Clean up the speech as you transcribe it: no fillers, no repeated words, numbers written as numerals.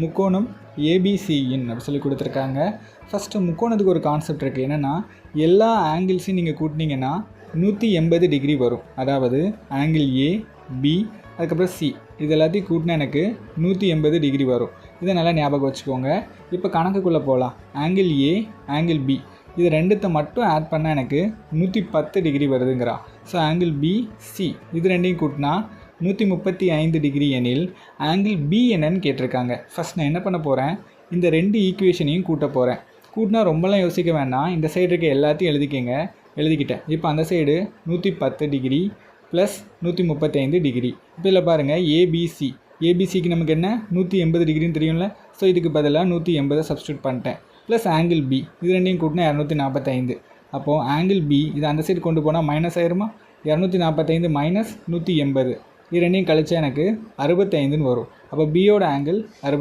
முக்கோணம் ஏபிசியின் அப்படி சொல்லி கொடுத்துருக்காங்க. ஃபஸ்ட்டு முக்கோணத்துக்கு ஒரு கான்செப்ட் இருக்குது. என்னென்னா எல்லா ஆங்கிள்ஸையும் நீங்கள் கூட்டினீங்கன்னா 180 டிகிரி வரும். அதாவது ஆங்கிள் ஏ, பி, அதுக்கப்புறம் சி இது எல்லாத்தையும் கூட்டினா எனக்கு 180 டிகிரி வரும். இதை நல்லா ஞாபகம் வச்சுக்கோங்க. இப்போ கணக்குக்குள்ளே போகலாம். ஆங்கிள் ஏ, ஆங்கிள் பி இது ரெண்டுத்தை மட்டும் ஆட் பண்ணால் எனக்கு 110 டிகிரி வருதுங்கிறா. ஸோ ஆங்கிள் பி, சி இது ரெண்டையும் கூட்டினா 135 டிகிரி எனில் ஆங்கிள் பி என்னன்னு கேட்டிருக்காங்க. ஃபஸ்ட் நான் என்ன பண்ண போகிறேன், இந்த ரெண்டு ஈக்குவேஷனையும் கூட்ட போகிறேன். கூட்டினா ரொம்பலாம் யோசிக்க வேண்டாம். இந்த சைடு இருக்க எல்லாத்தையும் எழுதிக்கிட்டேன். இப்போ அந்த சைடு 110 டிகிரி ப்ளஸ் 135 டிகிரி. இப்போ இதில் பாருங்கள் ஏபிசிக்கு நமக்கு என்ன 180 டிகிரின்னு தெரியும்ல. ஸோ இதுக்கு பதிலாக 180 சப்ஸ்டியூட் பண்ணிட்டேன். ப்ளஸ் ஆங்கிள் பி இது ரெண்டையும் கூட்டினா 245. அப்போது ஆங்கிள் பி இது அந்த சைடு கொண்டு போனால் மைனஸ் ஆயிருமா. 245 மைனஸ் 180 இது ரெண்டையும் கழிச்சா எனக்கு 65ன்னு வரும். அப்போ பியோட ஆங்கிள் 65.